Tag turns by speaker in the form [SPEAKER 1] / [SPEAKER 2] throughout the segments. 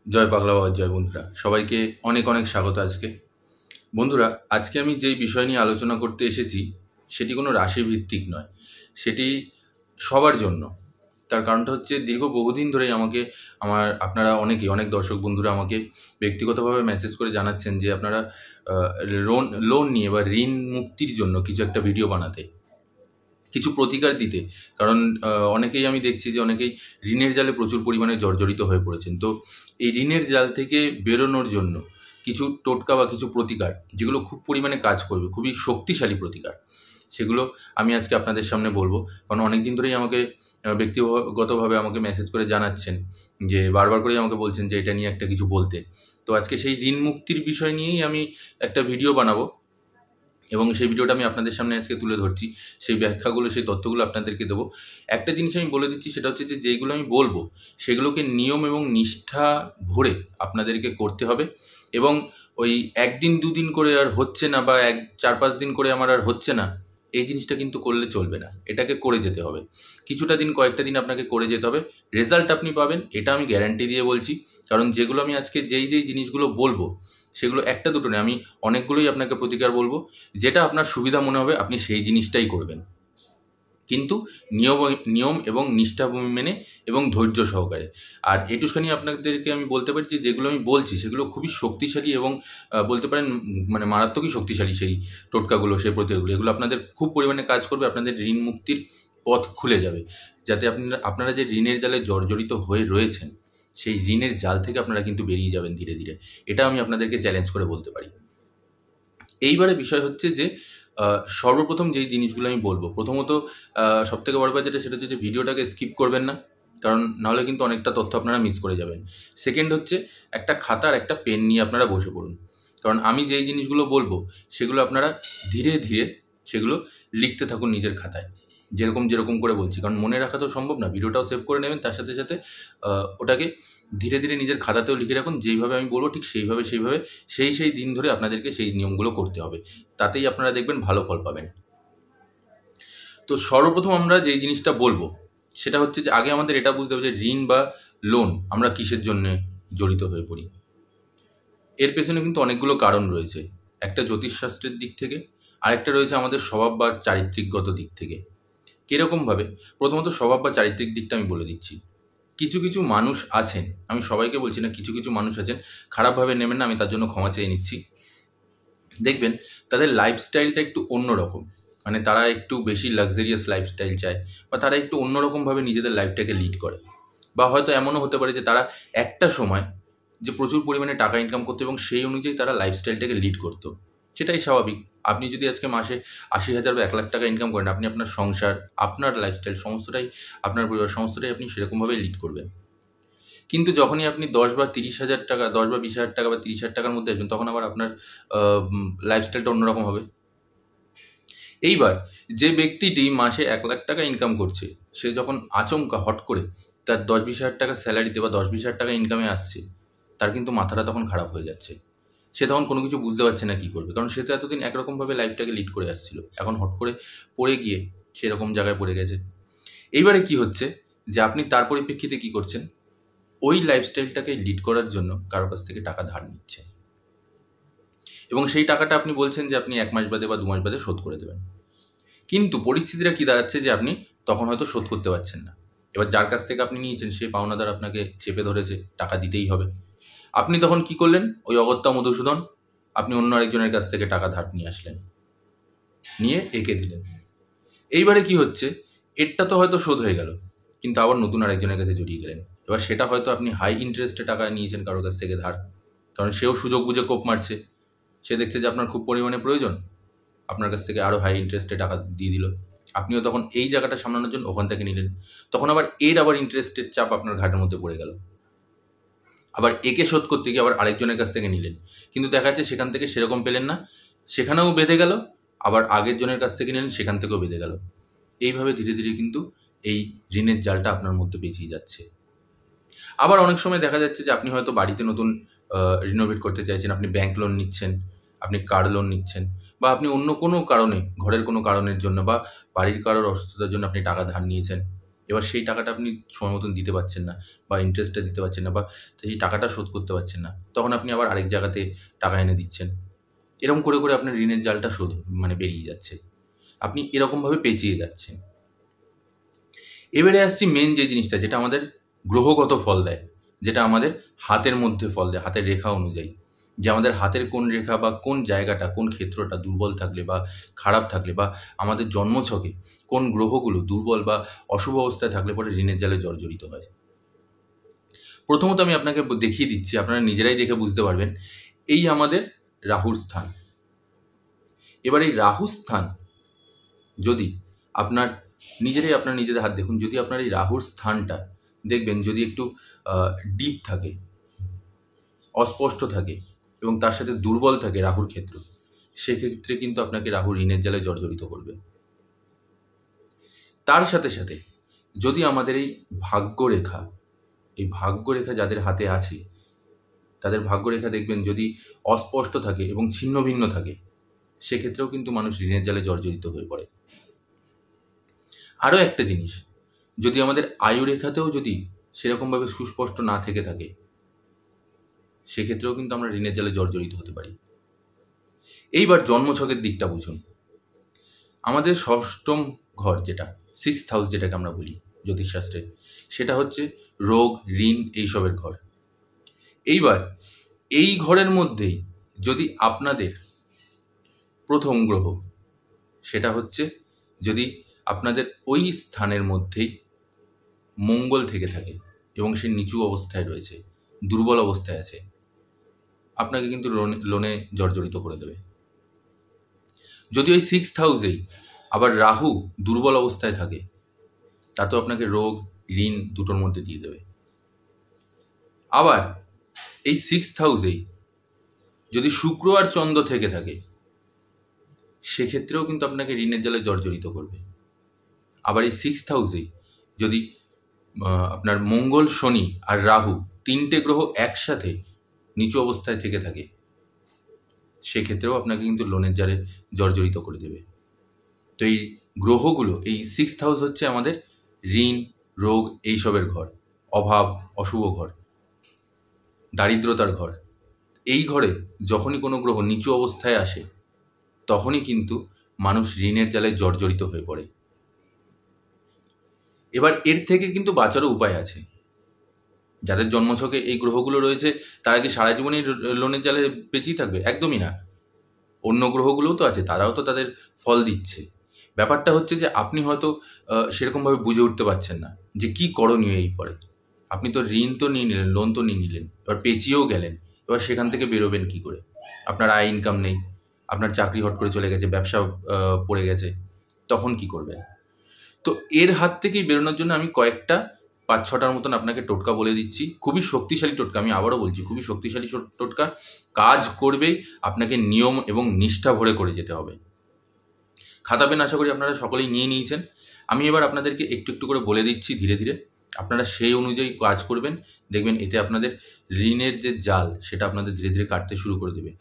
[SPEAKER 1] জয় পাগলা বাবার জয়। বন্ধুরা সবাইকে অনেক অনেক স্বাগত। বন্ধুরা আজকে আমি যেই বিষয় নিয়ে আলোচনা করতে এসেছি সেটি কোনো রাশিভিত্তিক নয়, সেটি সবার জন্য। তার কারণটা হচ্ছে দীর্ঘ বহুদিন ধরেই আপনারা অনেক দর্শক বন্ধুরা আমাকে ব্যক্তিগতভাবে মেসেজ করে জানাচ্ছেন যে আপনারা লোন লোন নিয়ে বা ঋণ মুক্তির জন্য কিছু একটা ভিডিও বানাতে, কিছু প্রতিকার দিতে। কারণ অনেকেই আমি দেখছি যে অনেকেই ঋণের জালে প্রচুর পরিমাণে জর্জরিত হয়ে পড়েছেন। তো এই ঋণের জাল থেকে বেরোনোর জন্য কিছু টোটকা বা কিছু প্রতিকার, যেগুলো খুব পরিমাণে কাজ করবে, খুবই শক্তিশালী প্রতিকার, সেগুলো আমি আজকে আপনাদের সামনে বলবো। কারণ অনেক দিন ধরেই আমাকে ব্যক্তিগতভাবে আমাকে মেসেজ করে জানাচ্ছেন, যে বারবার করেই আমাকে বলছেন যে এটা নিয়ে একটা কিছু বলতে। তো আজকে সেই ঋণ মুক্তির বিষয় নিয়েই আমি একটা ভিডিও বানাবো, এবং সেই ভিডিওটা আমি আপনাদের সামনে আজকে তুলে ধরছি। সেই ব্যাখ্যাগুলো, সেই তথ্যগুলো আপনাদেরকে দেবো। একটা জিনিস আমি বলে দিচ্ছি, সেটা হচ্ছে যে যেইগুলো আমি বলবো সেগুলোকে নিয়ম এবং নিষ্ঠা ভরে আপনাদেরকে করতে হবে। এবং ওই একদিন দুদিন করে আর হচ্ছে না, বা 4-5 দিন করে আমার আর হচ্ছে না, এই জিনিসটা কিন্তু করলে চলবে না। এটাকে করে যেতে হবে, কয়েকটা দিন আপনাকে করে যেতে হবে। রেজাল্ট আপনি পাবেন, এটা আমি গ্যারান্টি দিয়ে বলছি। কারণ যেগুলো আমি আজকে যেই জিনিসগুলো বলবো, সেগুলো একটা দুটো নয়, আমি অনেকগুলোই আপনাকে প্রতিকার বলবো। যেটা আপনার সুবিধা মনে হবে আপনি সেই জিনিসটাই করবেন, কিন্তু নিয়ম নিয়ম এবং নিষ্ঠা মেনে এবং ধৈর্য সহকারে। আর এটুখানি আপনাদেরকে আমি বলতে পারি যে যেগুলো আমি বলছি সেগুলো খুবই শক্তিশালী, এবং বলতে পারেন মানে মারাত্মকই শক্তিশালী। সেই টোটকাগুলো, সেই প্রতিকারগুলো, এগুলো আপনাদের খুব পরিমাণে কাজ করবে। আপনাদের ঋণ মুক্তির পথ খুলে যাবে, যাতে আপনারা যে ঋণের জালে জর্জরিত হয়ে রয়েছেন, সেই ঋণের জাল থেকে আপনারা কিন্তু বেরিয়ে যাবেন ধীরে ধীরে। এটা আমি আপনাদেরকে চ্যালেঞ্জ করে বলতে পারি। এইবারে বিষয় হচ্ছে যে সর্বপ্রথম যেই জিনিসগুলো আমি বলবো, প্রথমত সবথেকে বড় ব্যাপার সেটা হচ্ছে যে ভিডিওটাকে স্কিপ করবেন না, কারণ নাহলে কিন্তু অনেকটা তথ্য আপনারা মিস করে যাবেন। সেকেন্ড হচ্ছে, একটা খাতা আর একটা পেন নিয়ে আপনারা বসে পড়ুন। কারণ আমি যেই জিনিসগুলো বলবো সেগুলো আপনারা ধীরে ধীরে সেগুলো লিখতে থাকুন নিজের খাতায়, যেরকম যেরকম করে বলছি। কারণ মনে রাখা তো সম্ভব না, ভিডিওটাও সেভ করে নেবেন, তার সাথে সাথে ওটাকে ধীরে ধীরে নিজের খাতাতেও লিখে রাখুন। যেইভাবে আমি বলবো ঠিক সেইভাবে সেই দিন ধরে আপনাদেরকে সেই নিয়মগুলো করতে হবে। তাতেই আপনারা দেখবেন ভালো ফল পাবেন। তো সর্বপ্রথম আমরা যেই জিনিসটা বলবো সেটা হচ্ছে যে আগে আমাদের এটা বুঝতে হবে যে ঋণ বা লোন আমরা কিসের জন্য জড়িত হয়ে পড়ি। এর পেছনে কিন্তু অনেকগুলো কারণ রয়েছে। একটা জ্যোতিষশাস্ত্রের দিক থেকে, আরেকটা রয়েছে আমাদের স্বভাব বা চারিত্রিকগত দিক থেকে। কীরকমভাবে? প্রথমত স্বভাব বা চারিত্রিক দিকটা আমি বলে দিচ্ছি। কিছু কিছু মানুষ আছেন, আমি সবাইকে বলছি না, কিছু কিছু মানুষ আছেন, খারাপভাবে নেবেন না, আমি তার জন্য ক্ষমা চেয়ে নিচ্ছি। দেখবেন তাদের লাইফস্টাইলটা একটু অন্যরকম, মানে তারা একটু বেশি লাক্সারিয়াস লাইফস্টাইল চায়, বা তারা একটু অন্যরকমভাবে নিজেদের লাইফটাকে লিড করে। বা হয়তো এমনও হতে পারে যে তারা একটা সময় যে প্রচুর পরিমাণে টাকা ইনকাম করতো, এবং সেই অনুযায়ী তারা লাইফস্টাইলটাকে লিড করতো। সেটাই স্বাভাবিক। আপনি যদি আজকে মাসে 80,000 বা 1,00,000 টাকা ইনকাম করেন, আপনি আপনার সংসার, আপনার লাইফস্টাইল সমস্তটাই, আপনার পরিবার সমস্তটাই আপনি সেরকমভাবে লিড করবেন। কিন্তু যখনই আপনি 10 বা 30,000 টাকা, 10 বা 20,000 টাকা বা 30,000 টাকার মধ্যে আসবেন, তখন আবার আপনার লাইফস্টাইলটা অন্যরকম হবে। এইবার যে ব্যক্তিটি মাসে 1,00,000 টাকা ইনকাম করছে, সে যখন আচমকা হট করে তার 10-20,000 টাকা স্যালারিতে বা 10-20,000 টাকা ইনকামে আসছে, তার কিন্তু মাথাটা তখন খারাপ হয়ে যাচ্ছে। সে তখন কোনো কিছু বুঝতে পারছে না কী করবে। কারণ সে তো এতদিন একরকমভাবে লাইফটাকে লিড করে আসছিল। এখন হট করে পড়ে গিয়ে সেরকম জায়গায় পড়ে গেছে। এইবারে কি হচ্ছে, যে আপনি তার পরিপ্রেক্ষিতে কী করছেন? ওই লাইফস্টাইলটাকে লিড করার জন্য কারো কাছ থেকে টাকা ধার নিচ্ছেন, এবং সেই টাকাটা আপনি বলছেন যে আপনি 1 মাস বাদে বা 2 মাস বাদে শোধ করে দেবেন। কিন্তু পরিস্থিতিটা কী দাঁড়াচ্ছে, যে আপনি তখন হয়তো শোধ করতে পারছেন না। এবার যার কাছ থেকে আপনি নিয়েছেন সে পাওনাদার আপনাকে চেপে ধরেছে, টাকা দিতেই হবে। আপনি তখন কি করলেন? ওই অগত্যা মধুসূদন, আপনি অন্য আরেকজনের কাছ থেকে টাকা ধার নিয়ে আসলেন, নিয়ে এঁকে দিলেন। এইবারে কি হচ্ছে, এরটা তো হয়তো শোধ হয়ে গেল, কিন্তু আবার নতুন আরেকজনের কাছে জড়িয়ে গেলেন। এবার সেটা হয়তো আপনি হাই ইন্টারেস্টে টাকা নিয়েছেন কারোর কাছ থেকে ধার, কারণ সেও সুযোগ বুঝে কোপ মারছে। সে দেখছে যে আপনার খুব পরিমাণে প্রয়োজন, আপনার কাছ থেকে আরও হাই ইন্টারেস্টে টাকা দিয়ে দিল। আপনিও তখন এই জায়গাটা সামলানোর জন্য ওখান থেকে নিলেন। তখন আবার ইন্টারেস্টের চাপ আপনার ঘাটের মধ্যে পড়ে গেল। আবার একে শোধ করতে গিয়ে আবার আরেকজনের কাছ থেকে নিলেন, কিন্তু দেখা যাচ্ছে সেখান থেকে সেরকম পেলেন না, সেখানেও বেঁধে গেল। আবার আগের জনের কাছ থেকে নিলেন, সেখান থেকেও বেঁধে গেল। এইভাবে ধীরে ধীরে কিন্তু এই ঋণের জালটা আপনার মধ্যে পেঁচিয়ে যাচ্ছে। আবার অনেক সময় দেখা যাচ্ছে যে আপনি হয়তো বাড়িতে নতুন রিনোভেট করতে চাইছেন, আপনি ব্যাংক লোন নিচ্ছেন, আপনি কার লোন নিচ্ছেন, বা আপনি অন্য কোনো কারণে, ঘরের কোনো কারণের জন্য বা বাড়ির কারোর অসুস্থতার জন্য আপনি টাকা ধার নিয়েছেন। এবার সেই টাকাটা আপনি সময় মতন দিতে পারছেন না, বা ইন্টারেস্টটা দিতে পারছেন না, বা সেই টাকাটা শোধ করতে পারছেন না, তখন আপনি আবার আরেক জায়গাতে টাকা এনে দিচ্ছেন। এরকম করে করে আপনার ঋণের জালটা বেরিয়ে যাচ্ছে, আপনি এরকমভাবে পেঁচিয়ে যাচ্ছেন। এবারে আসছি মেন যে জিনিসটা, যেটা আমাদের গ্রহগত ফল দেয়, যেটা আমাদের হাতের মধ্যে ফল দেয়, হাতের রেখা অনুযায়ী, যে আমাদের হাতের কোন রেখা বা কোন জায়গাটা, কোন ক্ষেত্রটা দুর্বল থাকলে বা খারাপ থাকলে, বা আমাদের জন্মছকে কোন গ্রহগুলো দুর্বল বা অশুভ অবস্থায় থাকলে পরে ঋণের জালে জর্জরিত হয়। প্রথমত আমি আপনাকে দেখিয়ে দিচ্ছি, আপনারা নিজেরাই দেখে বুঝতে পারবেন। এই আমাদের রাহুর স্থান। এবার এই রাহু স্থান যদি আপনার নিজেদের হাত দেখুন, যদি আপনার এই রাহুর স্থানটা দেখবেন যদি একটু ডিপ থাকে, অস্পষ্ট থাকে এবং তার সাথে দুর্বল থাকে রাহুর ক্ষেত্র, সেক্ষেত্রে কিন্তু আপনাকে রাহু ঋণের জালে জর্জরিত করবে। তার সাথে সাথে যদি আমাদের এই ভাগ্যরেখা যাদের হাতে আছে, তাদের ভাগ্যরেখা দেখবেন যদি অস্পষ্ট থাকে এবং ছিন্ন ভিন্ন থাকে, সেক্ষেত্রেও কিন্তু মানুষ ঋণের জালে জর্জরিত হয়ে পড়ে। আরও একটা জিনিস, যদি আমাদের আয়ুরেখাতেও যদি সেরকমভাবে সুস্পষ্ট না থেকে থাকে, সেক্ষেত্রেও কিন্তু আমরা ঋণের জালে জর্জরিত হতে পারি। এইবার জন্মছকের দিকটা বুঝুন। আমাদের ষষ্ঠম ঘর, যেটা 6th হাউস যেটাকে আমরা বলি জ্যোতিষশাস্ত্রে, সেটা হচ্ছে রোগ, ঋণ, এইসবের ঘর। এইবার এই ঘরের মধ্যেই যদি আপনাদের প্রথম গ্রহ, সেটা হচ্ছে যদি আপনাদের ওই স্থানের মধ্যেই মঙ্গল থেকে থাকে এবং সে নিচু অবস্থায় রয়েছে, দুর্বল অবস্থায় আছে, আপনাকে কিন্তু লোনে জর্জরিত করে দেবে। যদি ওই 6th হাউসেই আবার রাহু দুর্বল অবস্থায় থাকে, তাতেও আপনাকে রোগ, ঋণ দুটোর মধ্যে দিয়ে দেবে। আবার এই 6th হাউসেই যদি শুক্র আর চন্দ্র থেকে থাকে, সেক্ষেত্রেও কিন্তু আপনাকে ঋণের জালে জর্জরিত করবে। আবার এই 6th হাউসেই যদি আপনার মঙ্গল, শনি আর রাহু, তিনটে গ্রহ একসাথে নিচু অবস্থায় থেকে থাকে, সেক্ষেত্রেও আপনাকে কিন্তু লোনের জালে জর্জরিত করে দেবে। তো এই গ্রহগুলো, এই 6th হাউস হচ্ছে আমাদের ঋণ, রোগ, এইসবের ঘর, অভাব, অশুভ ঘর, দারিদ্রতার ঘর। এই ঘরে যখনই কোনো গ্রহ নিচু অবস্থায় আসে, তখনই কিন্তু মানুষ ঋণের জালে জর্জরিত হয়ে পড়ে। এবার এর থেকে কিন্তু বাঁচারও উপায় আছে। যাদের জন্মছকে এই গ্রহগুলো রয়েছে, তারা কি সারা জীবনই লোনের জালে পেঁচিয়ে থাকবে? একদমই না। অন্য গ্রহগুলোও তো আছে, তারাও তো তাদের ফল দিচ্ছে। ব্যাপারটা হচ্ছে যে আপনি হয়তো সেরকমভাবে বুঝে উঠতে পারছেন না যে কী করণীয় এই পরে। আপনি তো ঋণ তো নিয়ে নিলেন, লোন তো নিয়ে নিলেন, এবার পেঁচিয়েও গেলেন, এবার সেখান থেকে বেরোবেন কী করে? আপনার আয় ইনকাম নেই, আপনার চাকরি হট করে চলে গেছে, ব্যবসা পড়ে গেছে, তখন কি করবেন? তো এর হাত থেকেই বেরোনোর জন্য আমি কয়েকটা 5-6টার মতন আপনাকে টোটকা বলে দিচ্ছি। খুবই শক্তিশালী টোটকা, আমি আবারও বলছি, খুবই শক্তিশালী টোটকা, কাজ করবেই। আপনাকে নিয়ম এবং নিষ্ঠা ভরে করে যেতে হবে। খাতা পেন আশা করি আপনারা সকলেই নিয়ে নিয়েছেন। আমি এবার আপনাদেরকে একটু একটু করে বলে দিচ্ছি ধীরে ধীরে, আপনারা সেই অনুযায়ী কাজ করবেন। দেখবেন এতে আপনাদের ঋণের যে জাল, সেটা আপনাদের ধীরে ধীরে কাটতে শুরু করে দেবে।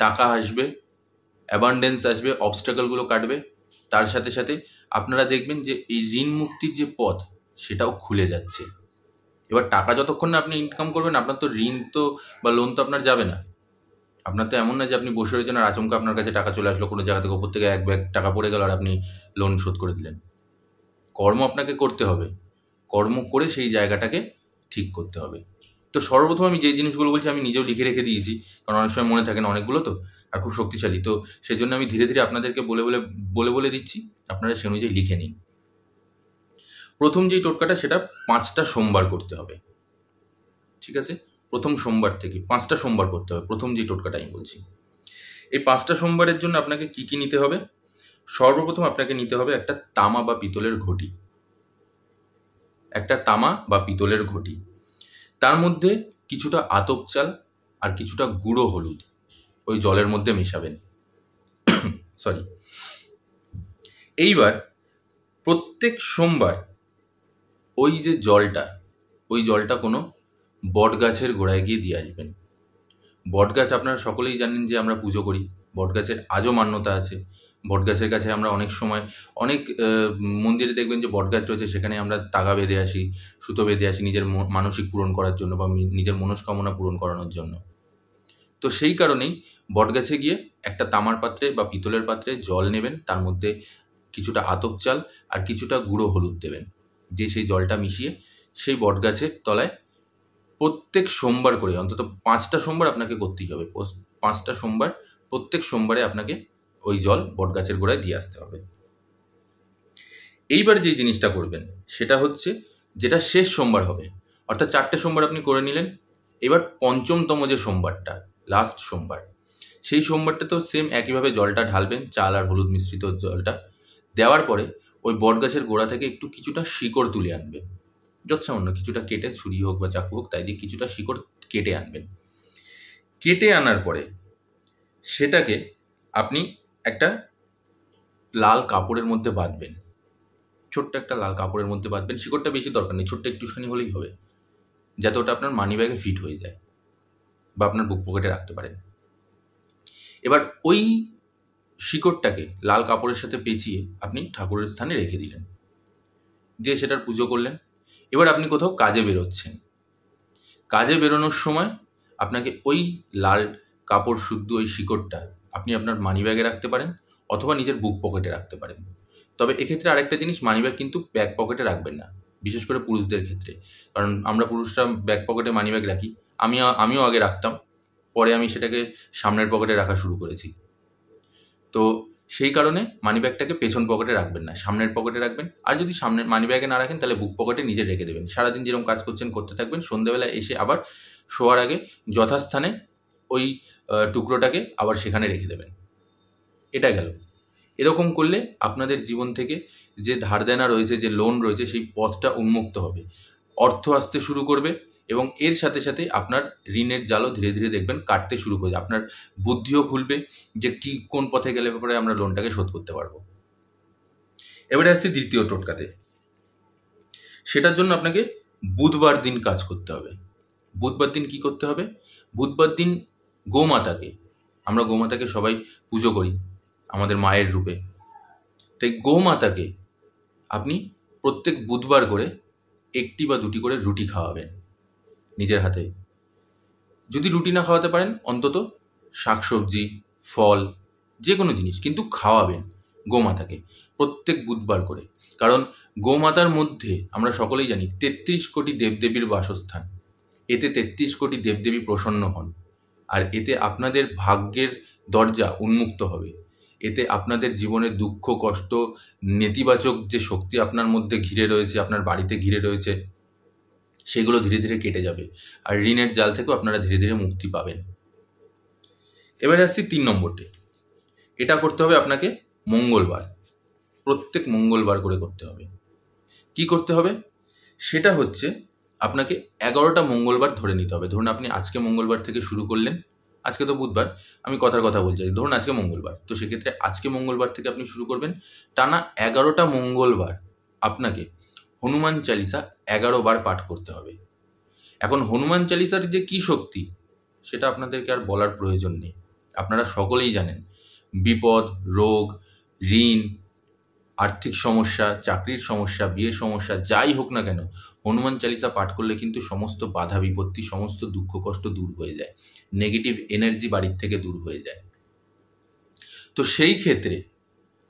[SPEAKER 1] টাকা আসবে, অ্যাবান্ডেন্স আসবে, অবস্ট্যাকলগুলো কাটবে। তার সাথে সাথে আপনারা দেখবেন যে এই ঋণ মুক্তির যে পথ, সেটাও খুলে যাচ্ছে। এবার টাকা যতক্ষণ না আপনি ইনকাম করবেন, আপনার তো ঋণ তো বা লোন তো আপনার যাবে না। আপনার তো এমন না যে আপনি বসে রয়েছেন আর আচমকা আপনার কাছে টাকা চলে আসলো কোনো জায়গা থেকে, ওপর থেকে এক ব্যাগ টাকা পড়ে গেল আর আপনি লোন শোধ করে দিলেন। কর্ম আপনাকে করতে হবে, কর্ম করে সেই জায়গাটাকে ঠিক করতে হবে। তো সর্বপ্রথম আমি যে জিনিসগুলো বলছি আমি নিজেও লিখে রেখে দিয়েছি, কারণ অনেক সময় মনে থাকে না অনেকগুলো, তো আর খুব শক্তিশালী, তো সেই জন্য আমি ধীরে ধীরে আপনাদেরকে বলে দিচ্ছি, আপনারা সে অনুযায়ী লিখে নিন। প্রথম যেই টোটকাটা, সেটা 5টা সোমবার করতে হবে। ঠিক আছে, প্রথম সোমবার থেকে 5টা সোমবার করতে হবে, প্রথম যে টোটকাটা আমি বলছি। এই 5টা সোমবারের জন্য আপনাকে কি কি নিতে হবে? সর্বপ্রথম আপনাকে নিতে হবে একটা তামা বা পিতলের ঘটি, একটা তামা বা পিতলের ঘটি। তার মধ্যে কিছুটা আতপ চাল আর কিছুটা গুঁড়ো হলুদ ওই জলের মধ্যে মেশাবেন। সরি। এইবার প্রত্যেক সোমবার ওই যে জলটা, ওই জলটা কোনো বট গাছের গোড়ায় গিয়ে দিয়ে আসবেন। বট গাছ আপনারা সকলেই জানেন যে আমরা পুজো করি, বট গাছের আজও মান্যতা আছে। বটগাছের কাছে আমরা অনেক সময় অনেক মন্দিরে দেখবেন যে বটগাছ রয়েছে, সেখানে আমরা তাগা বেঁধে আসি, সুতো বেঁধে আসি নিজের মানসিক পূরণ করার জন্য বা নিজের মনস্কামনা পূরণ করানোর জন্য। তো সেই কারণেই বটগাছে গিয়ে একটা তামার পাত্রে বা পিতলের পাত্রে জল নেবেন, তার মধ্যে কিছুটা আতপ চাল আর কিছুটা গুঁড়ো হলুদ দেবেন, দিয়ে সেই জলটা মিশিয়ে সেই বটগাছের তলায় প্রত্যেক সোমবার করে, অন্তত 5টা সোমবার আপনাকে করতেই হবে। 5টা সোমবার, প্রত্যেক সোমবারে আপনাকে ওই জল বটগাছের গোড়ায় দিয়ে আসতে হবে। এইবার যে জিনিসটা করবেন সেটা হচ্ছে, যেটা শেষ সোমবার হবে, অর্থাৎ 4টে সোমবার আপনি করে নিলেন, এবার পঞ্চমতম যে সোমবারটা, লাস্ট সোমবার, সেই সোমবারটাতেও সেম একইভাবে জলটা ঢালবেন, চাল আর হলুদ মিশ্রিত জলটা দেওয়ার পরে ওই বটগাছের গোড়া থেকে একটু কিছুটা শিকড় তুলে আনবেন, যৎসামান্য কিছুটা কেটে, ছুরি হোক বা চাকু হোক তাই দিয়ে কিছুটা শিকড় কেটে আনবেন। কেটে আনার পরে সেটাকে আপনি একটা লাল কাপড়ের মধ্যে বাঁধবেন, ছোট্ট একটা লাল কাপড়ের মধ্যে বাঁধবেন। শিকড়টা বেশি দরকার নেই, ছোট্ট একটুখানি হলেই হবে, যাতে ওটা আপনার মানি ব্যাগে ফিট হয়ে যায় বা আপনার বুক পকেটে রাখতে পারেন। এবার ওই শিকড়টাকে লাল কাপড়ের সাথে পেঁচিয়ে আপনি ঠাকুরের স্থানে রেখে দিলেন, দিয়ে সেটার পুজো করলেন। এবার আপনি কোথাও কাজে বেরোচ্ছেন, কাজে বেরোনোর সময় আপনাকে ওই লাল কাপড় শুদ্ধ ওই শিকড়টা আপনি আপনার মানি ব্যাগে রাখতে পারেন অথবা নিজের বুক পকেটে রাখতে পারেন। তবে এক্ষেত্রে আরেকটা জিনিস, মানি ব্যাগ কিন্তু ব্যাক পকেটে রাখবেন না, বিশেষ করে পুরুষদের ক্ষেত্রে, কারণ আমরা পুরুষরা ব্যাক পকেটে মানি ব্যাগ রাখি। আমিও আগে রাখতাম, পরে আমি সেটাকে সামনের পকেটে রাখা শুরু করেছি। তো সেই কারণে মানি ব্যাগটাকে পেছন পকেটে রাখবেন না, সামনের পকেটে রাখবেন। আর যদি সামনের মানি ব্যাগে না রাখেন তাহলে বুক পকেটে নিজে রেখে দেবেন। সারাদিন যেরকম কাজ করছেন করতে থাকবেন, সন্ধ্যেবেলা এসে আবার শোয়ার আগে যথাস্থানে ওই টুকরোটাকে আবার সেখানে রেখে দেবেন। এটা গেল। এরকম করলে আপনাদের জীবন থেকে যে ধার দেনা রয়েছে, যে লোন রয়েছে, সেই পথটা উন্মুক্ত হবে, অর্থ আসতে শুরু করবে এবং এর সাথে সাথে আপনার ঋণের জালও ধীরে ধীরে দেখবেন কাটতে শুরু করবে। আপনার বুদ্ধিও খুলবে যে কি কোন পথে গেলে পরে আমরা লোনটাকে শোধ করতে পারবো। এবারে আসছি দ্বিতীয় টোটকাতে। সেটার জন্য আপনাকে বুধবার দিন কাজ করতে হবে। বুধবার দিন কি করতে হবে? বুধবার দিন গোমাতাকে, আমরা গোমাতাকে সবাই পুজো করি আমাদের মায়ের রূপে, তাই গোমাতাকে আপনি প্রত্যেক বুধবার করে 1টি বা 2টি করে রুটি খাওয়াবেন নিজের হাতে। যদি রুটি না খাওয়াতে পারেন অন্তত শাকসবজি, ফল, যে কোনো জিনিস কিন্তু খাওয়াবেন গোমাতাকে প্রত্যেক বুধবার করে। কারণ গোমাতার মধ্যে আমরা সকলেই জানি 33 কোটি দেবদেবীর বাসস্থান। এতে 33 কোটি দেবদেবী প্রসন্ন হন, আর এতে আপনাদের ভাগ্যের দরজা উন্মুক্ত হবে। এতে আপনাদের জীবনের দুঃখ, কষ্ট, নেতিবাচক যে শক্তি আপনার মধ্যে ঘিরে রয়েছে, আপনার বাড়িতে ঘিরে রয়েছে, সেগুলো ধীরে ধীরে কেটে যাবে, আর ঋণের জাল থেকেও আপনারা ধীরে ধীরে মুক্তি পাবেন। এবারে আসছি 3 নম্বরটি। এটা করতে হবে আপনাকে মঙ্গলবার, প্রত্যেক মঙ্গলবার করে করতে হবে। কি করতে হবে? সেটা হচ্ছে আপনাকে 11টা মঙ্গলবার ধরে নিতে হবে। ধরুন আপনি আজকে মঙ্গলবার থেকে শুরু করলেন, আজকে তো বুধবার, আমি কথার কথা বলছি, ধরুন আজকে মঙ্গলবার, তো সেক্ষেত্রে আজকে মঙ্গলবার থেকে আপনি শুরু করবেন। টানা 11টা মঙ্গলবার আপনাকে হনুমান চালিসা 11 বার পাঠ করতে হবে। এখন হনুমান চালিসার যে কী শক্তি সেটা আপনাদেরকে আর বলার প্রয়োজন নেই, আপনারা সকলেই জানেন। বিপদ, রোগ, ঋণ, আর্থিক সমস্যা, চাকরির সমস্যা, বিয়ের সমস্যা, যাই হোক না কেন, হনুমান চালিসা পাঠ করলে কিন্তু সমস্ত বাধা বিপত্তি, সমস্ত দুঃখ কষ্ট দূর হয়ে যায়, নেগেটিভ এনার্জি বাড়ির থেকে দূর হয়ে যায়। তো সেই ক্ষেত্রে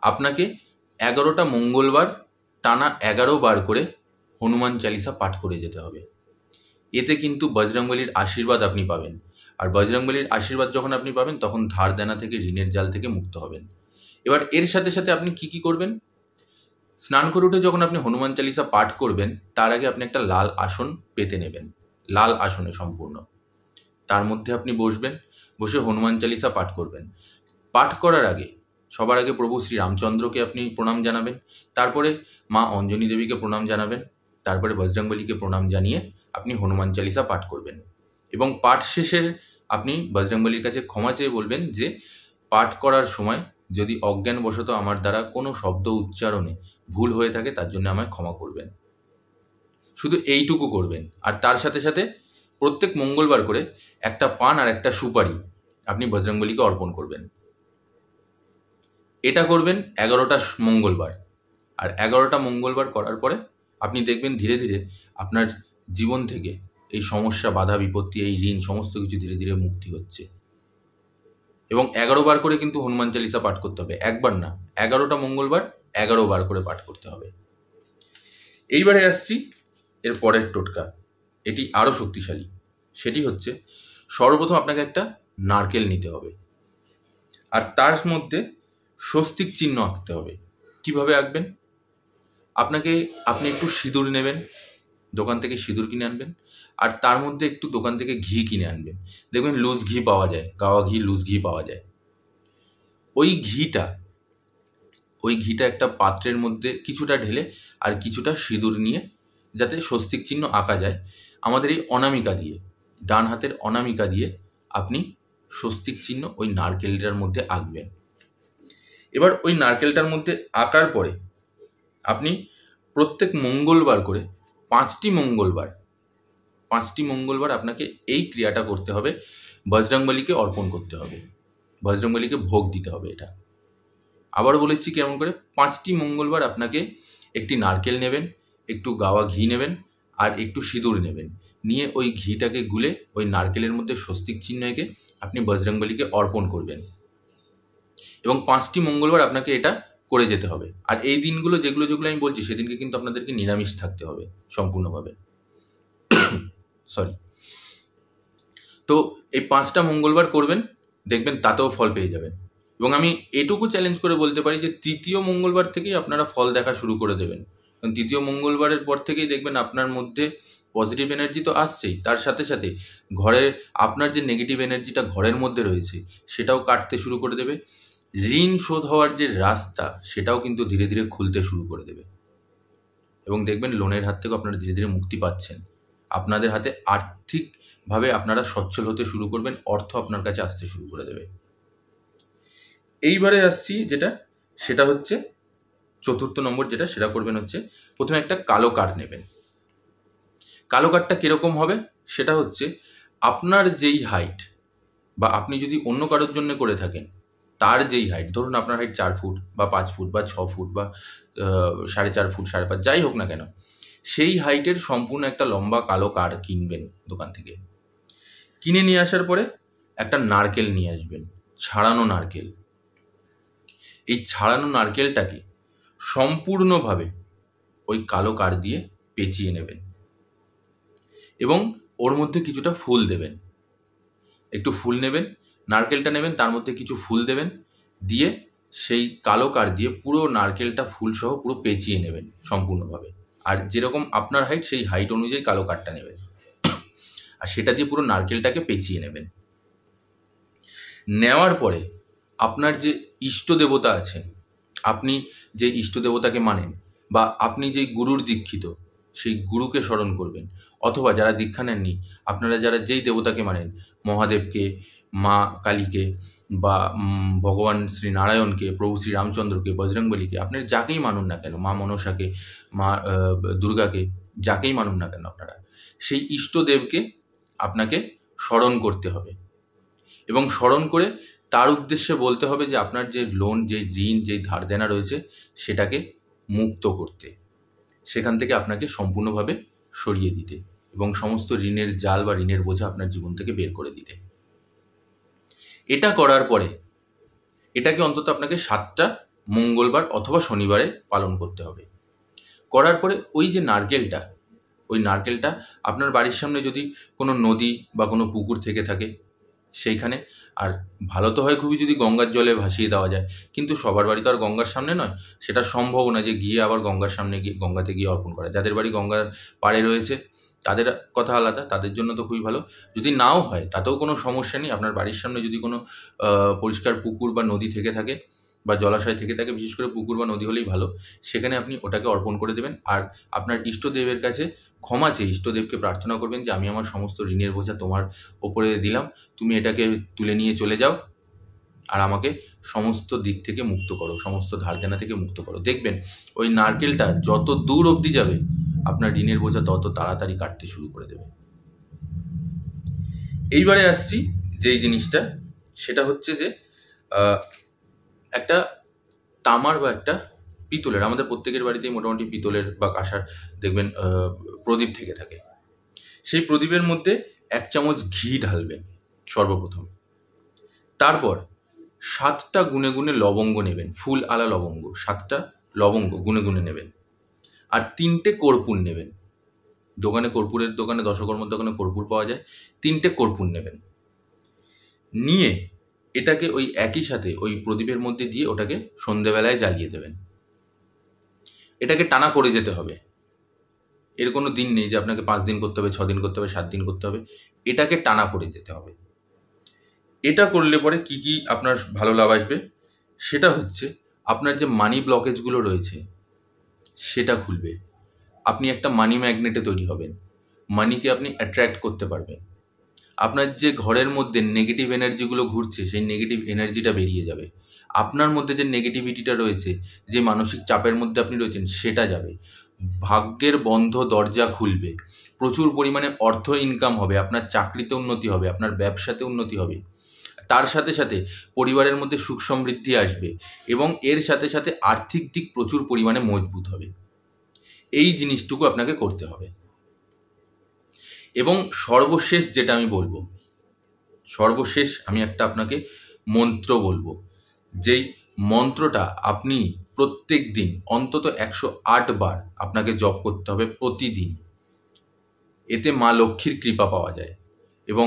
[SPEAKER 1] আপনাকে 11টা মঙ্গলবার টানা 11 বার করে হনুমান চালিসা পাঠ করে যেতে হবে। এতে কিন্তু বজরংবলীর আশীর্বাদ আপনি পাবেন, আর বজরংবলীর আশীর্বাদ যখন আপনি পাবেন তখন ধার দেনা থেকে, ঋণের জাল থেকে মুক্ত হবেন। এবার এর সাথে সাথে আপনি কি কি করবেন? স্নান করে উঠে যখন আপনি হনুমান চালিসা পাঠ করবেন, তার আগে আপনি একটা লাল আসন পেতে নেবেন, লাল আসনে সম্পূর্ণ, তার মধ্যে আপনি বসবেন, বসে হনুমান চালিসা পাঠ করবেন। পাঠ করার আগে সবার আগে প্রভু শ্রী রামচন্দ্রকে আপনি প্রণাম জানাবেন, তারপরে মা অঞ্জনী দেবীকে প্রণাম জানাবেন, তারপরে বজরংবলীকে প্রণাম জানিয়ে আপনি হনুমান চালিসা পাঠ করবেন। এবং পাঠ শেষে আপনি বজরংবলীর কাছে ক্ষমা চেয়ে বলবেন যে পাঠ করার সময় যদি অজ্ঞানবশত আমার দ্বারা কোনো শব্দ উচ্চারণে ভুল হয়ে থাকে তার জন্য আমায় ক্ষমা করবেন। শুধু এইটুকু করবেন। আর তার সাথে সাথে প্রত্যেক মঙ্গলবার করে একটা পান আর একটা সুপারি আপনি বজরংবলীকে অর্পণ করবেন। এটা করবেন 11টা মঙ্গলবার। আর 11টা মঙ্গলবার করার পরে আপনি দেখবেন ধীরে ধীরে আপনার জীবন থেকে এই সমস্যা, বাধা বিপত্তি, এই ঋণ সমস্ত কিছু ধীরে ধীরে মুক্তি হচ্ছে। এবং 11বার করে কিন্তু হনুমান চালিসা পাঠ করতে হবে, একবার না, 11টা মঙ্গলবার 11বার করে পাঠ করতে হবে। এইবারে আসছি এর পরের টোটকা, এটি আরও শক্তিশালী। সেটি হচ্ছে সর্বপ্রথম আপনাকে একটা নারকেল নিতে হবে, আর তার মধ্যে স্বস্তিক চিহ্ন আঁকতে হবে। কিভাবে আঁকবেন? আপনি একটু সিঁদুর নেবেন, দোকান থেকে সিঁদুর কিনে আনবেন, আর তার মধ্যে একটু দোকান থেকে ঘি কিনে আনবেন। দেখবেন লুজ ঘি পাওয়া যায়, গাওয়া ঘি, লুজ ঘি পাওয়া যায়। ওই ঘিটা একটা পাত্রের মধ্যে কিছুটা ঢেলে আর কিছুটা সিঁদুর নিয়ে, যাতে স্বস্তিক চিহ্ন আঁকা যায়, আমাদের এই অনামিকা দিয়ে, ডান হাতের অনামিকা দিয়ে আপনি স্বস্তিক চিহ্ন ওই নারকেলটার মধ্যে আঁকবেন। এবার ওই নারকেলটার মধ্যে আঁকার পরে আপনি প্রত্যেক মঙ্গলবার করে 5টি মঙ্গলবার আপনাকে এই ক্রিয়াটা করতে হবে, বজরংবলীকে অর্পণ করতে হবে, বজরংবলীকে ভোগ দিতে হবে। এটা আবার বলেছি কেমন করে, 5টি মঙ্গলবার আপনাকে একটি নারকেল নেবেন, একটু গাওয়া ঘি নেবেন, আর একটু সিঁদুর নেবেন, নিয়ে ওই ঘিটাকে গুলে ওই নারকেলের মধ্যে স্বস্তিক চিহ্ন এঁকে আপনি বজরংবলীকে অর্পণ করবেন। এবং 5টি মঙ্গলবার আপনাকে এটা করে যেতে হবে। আর এই দিনগুলো যেগুলো আমি বলছি, সেদিনকে কিন্তু আপনাদেরকে নিরামিষ থাকতে হবে সম্পূর্ণভাবে। সরি। তো এই 5টা মঙ্গলবার করবেন, দেখবেন তাতেও ফল পেয়ে যাবেন। এবং আমি এটুকু চ্যালেঞ্জ করে বলতে পারি যে 3য় মঙ্গলবার থেকেই আপনারা ফল দেখা শুরু করে দেবেন। কারণ 3য় মঙ্গলবারের পর থেকেই দেখবেন আপনার মধ্যে পজিটিভ এনার্জি তো আসছেই, তার সাথে সাথে ঘরের আপনার যে নেগেটিভ এনার্জিটা ঘরের মধ্যে রয়েছে সেটাও কাটতে শুরু করে দেবে। ঋণ শোধ হওয়ার যে রাস্তা সেটাও কিন্তু ধীরে ধীরে খুলতে শুরু করে দেবে। এবং দেখবেন লোনের হাত থেকেও আপনারা ধীরে ধীরে মুক্তি পাচ্ছেন। আপনাদের হাতে আর্থিকভাবে আপনারা সচ্ছল হতে শুরু করবেন, অর্থ আপনার কাছে আসতে শুরু করে দেবে। এইবারে আসছি সেটা হচ্ছে 4র্থ নম্বর, সেটা করবেন হচ্ছে প্রথমে একটা কালো কার্ড নেবেন। কালো কার্ডটা কীরকম হবে? সেটা হচ্ছে আপনার যেই হাইট, বা আপনি যদি অন্য কারোর জন্য করে থাকেন তার যেই হাইট, ধরুন আপনার হাইট 4 ফুট বা 5 ফুট বা 6 ফুট বা 4.5 ফুট, 5.5, যাই হোক না কেন, সেই হাইটের সম্পূর্ণ একটা লম্বা কালো কার্ড কিনবেন দোকান থেকে। কিনে নিয়ে আসার পরে একটা নারকেল নিয়ে আসবেন, ছাড়ানো নারকেল। এই ছাড়ানো নারকেলটাকে সম্পূর্ণভাবে ওই কালো কার্ড দিয়ে পেঁচিয়ে নেবেন এবং ওর মধ্যে কিছুটা ফুল দেবেন। একটু ফুল নেবেন, নারকেলটা নেবেন, তার মধ্যে কিছু ফুল দেবেন, দিয়ে সেই কালো কার্ড দিয়ে পুরো নারকেলটা ফুলসহ পুরো পেঁচিয়ে নেবেন সম্পূর্ণভাবে। আর যেরকম আপনার হাইট, সেই হাইট অনুযায়ী কালো কার্ডটা নেবেন, আর সেটা দিয়ে পুরো নারকেলটাকে পেঁচিয়ে নেবেন। নেওয়ার পরে আপনার যে ইষ্ট দেবতা আছে, আপনি যে ইষ্ট দেবতাকে মানেন, বা আপনি যেই গুরুর দীক্ষিত, সেই গুরুকে স্মরণ করবেন। অথবা যারা দীক্ষা নেননি, আপনারা যারা যেই দেবতাকে মানেন, মহাদেবকে, মা কালীকে, বা ভগবান শ্রী নারায়ণকে, প্রভু শ্রী রামচন্দ্রকে, বজরংবলীকে, আপনার যাকেই মানুন না কেন, মা মনসাকে, মা দুর্গাকে, যাকেই মানুন না কেন আপনারা, সেই ইষ্টদেবকে আপনাকে স্মরণ করতে হবে। এবং স্মরণ করে তার উদ্দেশ্যে বলতে হবে যে আপনার যে লোন, যে ঋণ, যেই ধার দেনা রয়েছে সেটাকে মুক্ত করতে, সেখান থেকে আপনাকে সম্পূর্ণভাবে সরিয়ে দিতে, এবং সমস্ত ঋণের জাল বা ঋণের বোঝা আপনার জীবন থেকে বের করে দিতে। এটা করার পরে এটাকে অন্তত আপনাকে 7টা মঙ্গলবার অথবা শনিবারে পালন করতে হবে। করার পরে ওই যে নারকেলটা, ওই নারকেলটা আপনার বাড়ির সামনে যদি কোনো নদী বা কোনো পুকুর থেকে থাকে সেইখানে, আর ভালো তো হয় খুবই যদি গঙ্গার জলে ভাসিয়ে দেওয়া যায়, কিন্তু সবার বাড়ি তো আর গঙ্গার সামনে নয়, সেটা সম্ভব না যে গিয়ে আবার গঙ্গার সামনে গিয়ে গঙ্গাতে গিয়ে অর্পণ করা। যাদের বাড়ি গঙ্গার পাড়ে রয়েছে তাদের কথা আলাদা, তাদের জন্য তো খুবই ভালো। যদি নাও হয় তাতেও কোনো সমস্যা নেই। আপনার বাড়ির সামনে যদি কোনো পরিষ্কার পুকুর বা নদী থেকে থাকে বা জলাশয় থেকে থাকে, বিশেষ করে পুকুর বা নদী হলেই ভালো, সেখানে আপনি ওটাকে অর্পণ করে দেবেন। আর আপনার ইষ্টদেবের কাছে ক্ষমা চেয়ে ইষ্টদেবকে প্রার্থনা করবেন যে আমি আমার সমস্ত ঋণের বোঝা তোমার ওপরে দিলাম, তুমি এটাকে তুলে নিয়ে চলে যাও, আর আমাকে সমস্ত দিক থেকে মুক্ত করো, সমস্ত ধার দেনা থেকে মুক্ত করো। দেখবেন ওই নারকেলটা যত দূর অবধি যাবে আপনার ঋণের বোঝা তত তাড়াতাড়ি কাটতে শুরু করে দেবে। এইবারে আসছি যেই জিনিসটা, সেটা হচ্ছে যে একটা তামার বা একটা পিতলের, আমাদের প্রত্যেকের বাড়িতেই মোটামুটি পিতলের বা কাঁসার দেখবেন প্রদীপ থেকে থাকে। সেই প্রদীপের মধ্যে 1 চামচ ঘি ঢালবেন সর্বপ্রথম। তারপর 7টা গুনে গুনে লবঙ্গ নেবেন, ফুল আলা লবঙ্গ, 7টা লবঙ্গ গুনে গুনে নেবেন। আর 3টে কর্পূর নেবেন। কর্পূরের দোকানে, দশকর্মার দোকানে কর্পূর পাওয়া যায়। 3টে কর্পূর নেবেন, নিয়ে এটাকে ওই একই সাথে ওই প্রদীপের মধ্যে দিয়ে ওটাকে সন্ধেবেলায় জ্বালিয়ে দেবেন। এটাকে টানা করে যেতে হবে। এর কোনো দিন নেই যে আপনাকে 5 দিন করতে হবে, 6 দিন করতে হবে, 7 দিন করতে হবে। এটাকে টানা করে যেতে হবে। এটা করলে পরে কি কি আপনার ভালো লাভ আসবে, সেটা হচ্ছে আপনার যে মানি ব্লকেজগুলো রয়েছে সেটা খুলবে। আপনি একটা মানি ম্যাগনেটে তৈরি হবেন, মানিকে আপনি অ্যাট্রাক্ট করতে পারবেন। আপনার যে ঘরের মধ্যে নেগেটিভ এনার্জিগুলো ঘুরছে সেই নেগেটিভ এনার্জিটা বেরিয়ে যাবে। আপনার মধ্যে যে নেগেটিভিটিটা রয়েছে, যে মানসিক চাপের মধ্যে আপনি রয়েছেন, সেটা যাবে। ভাগ্যের বন্ধ দরজা খুলবে, প্রচুর পরিমাণে অর্থ ইনকাম হবে, আপনার চাকরিতে উন্নতি হবে, আপনার ব্যবসাতে উন্নতি হবে। তার সাথে সাথে পরিবারের মধ্যে সুখ সমৃদ্ধি আসবে এবং এর সাথে সাথে আর্থিক দিক প্রচুর পরিমাণে মজবুত হবে। এই জিনিসটুকু আপনাকে করতে হবে। এবং সর্বশেষ যেটা আমি বলবো, সর্বশেষ আমি একটা আপনাকে মন্ত্র বলবো, যেই মন্ত্রটা আপনি প্রত্যেক দিন অন্তত 108 বার আপনাকে জপ করতে হবে প্রতিদিন। এতে মা লক্ষ্মীর কৃপা পাওয়া যায় এবং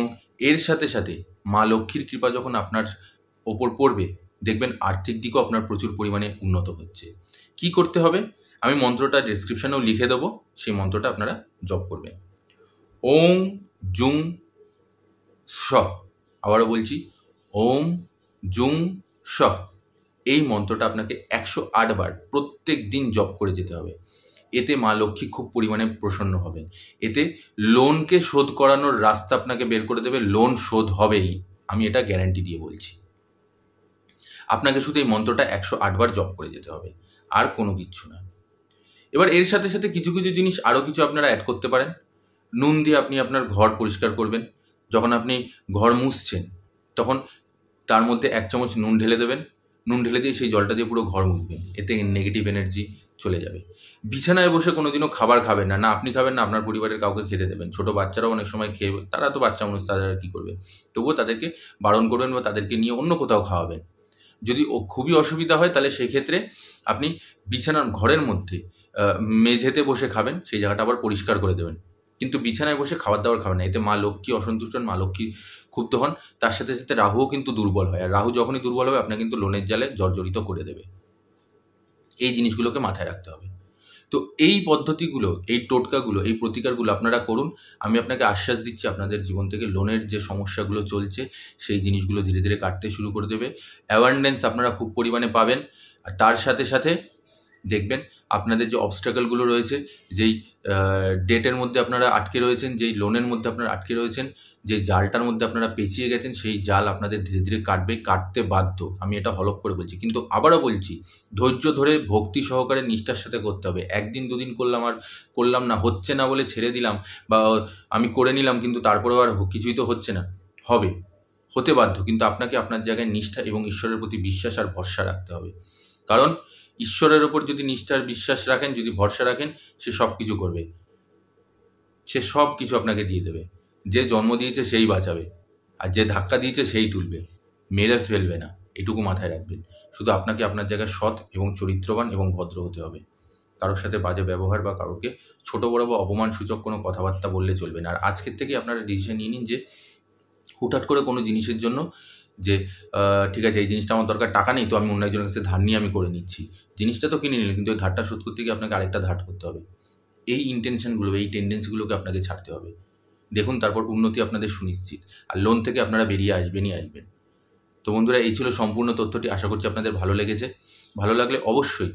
[SPEAKER 1] এর সাথে সাথে মা লক্ষ্মীর কৃপা যখন আপনার ওপর পড়বে, দেখবেন আর্থিক দিকও আপনার প্রচুর পরিমাণে উন্নত হচ্ছে। কি করতে হবে আমি মন্ত্রটা ডেসক্রিপশনেও লিখে দেবো, সেই মন্ত্রটা আপনারা জপ করবেন। ওং জুং স, আবারও বলছি, ওম জুং স। এই মন্ত্রটা আপনাকে 108 বার প্রত্যেক দিন জপ করে যেতে হবে। এতে মা লক্ষ্মী খুব পরিমাণে প্রসন্ন হবেন। এতে লোনকে শোধ করানোর রাস্তা আপনাকে বের করে দেবে, লোন শোধ হবেই, আমি এটা গ্যারান্টি দিয়ে বলছি। আপনাকে শুধু এই মন্ত্রটা 108 বার জপ করে যেতে হবে, আর কোনো কিচ্ছু না। এবার এর সাথে সাথে কিছু কিছু জিনিস আরও কিছু আপনারা অ্যাড করতে পারেন। নুন দিয়ে আপনি আপনার ঘর পরিষ্কার করবেন। যখন আপনি ঘর মুছছেন তখন তার মধ্যে 1 চামচ নুন ঢেলে দেবেন। নুন ঢেলে দিয়ে সেই জলটা দিয়ে পুরো ঘর মুছবেন। এতে নেগেটিভ এনার্জি চলে যাবে। বিছানায় বসে কোনোদিনও খাবার খাবেন না, না আপনি খাবেন না আপনার পরিবারের কাউকে খেতে দেবেন। ছোটো বাচ্চারাও অনেক সময় খেয়ে, তারা তো বাচ্চা মানুষ, তারা কী করবে, তবুও তাদেরকে বারণ করবেন বা তাদেরকে নিয়ে অন্য কোথাও খাওয়াবেন। যদি খুবই অসুবিধা হয় তাহলে সেক্ষেত্রে আপনি বিছানার ঘরের মধ্যে মেঝেতে বসে খাবেন, সেই জায়গাটা আবার পরিষ্কার করে দেবেন। কিন্তু বিছানায় বসে খাবার দাবার খাবেন না, এতে মা লক্ষ্মী অসন্তুষ্ট হন, মা লক্ষ্মী ক্ষুব্ধ হন। তার সাথে সাথে রাহুও কিন্তু দুর্বল হয়, আর রাহু যখনই দুর্বল হবে আপনার কিন্তু লোনের জালে জর্জরিত করে দেবে। এই জিনিসগুলোকে মাথায় রাখতে হবে। তো এই পদ্ধতিগুলো, এই টোটকাগুলো, এই প্রতিকারগুলো আপনারা করুন। আমি আপনাকে আশ্বাস দিচ্ছি আপনাদের জীবন থেকে লোনের যে সমস্যাগুলো চলছে সেই জিনিসগুলো ধীরে ধীরে কাটতে শুরু করে দেবে। অ্যাওয়ারনেস আপনারা খুব পরিমাণে পাবেন। আর তার সাথে সাথে দেখবেন আপনাদের যে অবস্ট্রাকলগুলো রয়েছে, যেই ডেটের মধ্যে আপনারা আটকে রয়েছেন, যেই লোনের মধ্যে আপনারা আটকে রয়েছেন, যেই জালটার মধ্যে আপনারা পেঁচিয়ে গেছেন, সেই জাল আপনাদের ধীরে ধীরে কাটবে, কাটতে বাধ্য। আমি এটা হলফ করে বলছি। কিন্তু আবারও বলছি, ধৈর্য ধরে ভক্তি সহকারে নিষ্ঠার সাথে করতে হবে। একদিন দুদিন করলাম আর করলাম না, হচ্ছে না বলে ছেড়ে দিলাম, বা আমি করে নিলাম কিন্তু তারপরেও আর কিছুই তো হচ্ছে না, হবে, হতে বাধ্য। কিন্তু আপনাকে আপনার জায়গায় নিষ্ঠা এবং ঈশ্বরের প্রতি বিশ্বাস আর ভরসা রাখতে হবে। কারণ ঈশ্বরের ওপর যদি নিষ্ঠার বিশ্বাস রাখেন, যদি ভরসা রাখেন, সে সব কিছু করবে, সে সব কিছু আপনাকে দিয়ে দেবে। যে জন্ম দিয়েছে সেই বাঁচাবে, আর যে ধাক্কা দিয়েছে সেই তুলবে, মেরে ফেলবে না। এটুকু মাথায় রাখবেন। শুধু আপনাকে আপনার জায়গায় সৎ এবং চরিত্রবান এবং ভদ্র হতে হবে। কারোর সাথে বাজে ব্যবহার বা কারোকে ছোট বড় বা অপমানসূচক কোনো কথাবার্তা বললে চলবে না। আর আজকের থেকেই আপনারা ডিসিশন নিয়ে নিন যে হুটহাট করে কোনো জিনিসের জন্য যে ঠিক আছে এই জিনিসটা আমার দরকার, টাকা নেই তো আমি অন্য একজনের কাছে ধার নিয়ে আমি করে নিচ্ছি। জিনিসটা তো কিনে নিলেন, কিন্তু ওই ধারটা শোধ করতে গিয়ে আপনাকে আরেকটা ধার করতে হবে। এই ইন্টেনশনগুলো, এই টেন্ডেন্সিগুলোকে আপনাকে ছাড়তে হবে। দেখুন তারপর উন্নতি আপনাদের সুনিশ্চিত। আর লোন থেকে আপনারা বেরিয়ে আসবেনই আসবেন। তো বন্ধুরা, এই ছিল সম্পূর্ণ তথ্যটি। আশা করছি আপনাদের ভালো লেগেছে। ভালো লাগলে অবশ্যই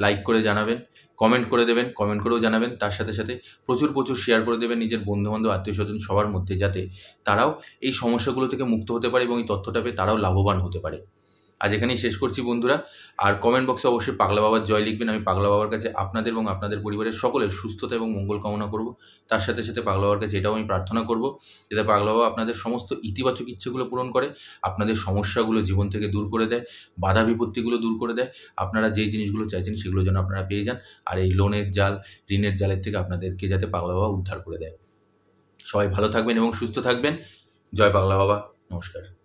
[SPEAKER 1] লাইক করে জানাবেন, কমেন্ট করে দেবেন, কমেন্ট করেও জানাবেন। তার সাথে সাথে প্রচুর প্রচুর শেয়ার করে দেবেন নিজের বন্ধুবান্ধব, আত্মীয়স্বজন সবার মধ্যে, যাতে তারাও এই সমস্যাগুলো থেকে মুক্ত হতে পারে এবং এই তথ্যটা পেয়ে তারাও লাভবান হতে পারে। আজ এখানেই শেষ করছি বন্ধুরা। আর কমেন্ট বক্সে অবশ্যই পাগলা বাবার জয় লিখবেন। আমি পাগলা বাবার কাছে আপনাদের এবং আপনাদের পরিবারের সকলের সুস্থতা এবং মঙ্গল কামনা করব। তার সাথে সাথে পাগলা বাবার কাছে এটাও আমি প্রার্থনা করব যাতে পাগলা বাবা আপনাদের সমস্ত ইতিবাচক ইচ্ছেগুলো পূরণ করে, আপনাদের সমস্যাগুলো জীবন থেকে দূর করে দেয়, বাধা বিপত্তিগুলো দূর করে দেয়, আপনারা যেই জিনিসগুলো চাইছেন সেগুলো যেন আপনারা পেয়ে যান। আর এই লোনের জাল, ঋণের জালের থেকে আপনাদেরকে যাতে পাগলা বাবা উদ্ধার করে দেয়। সবাই ভালো থাকবেন এবং সুস্থ থাকবেন। জয় পাগলা বাবা। নমস্কার।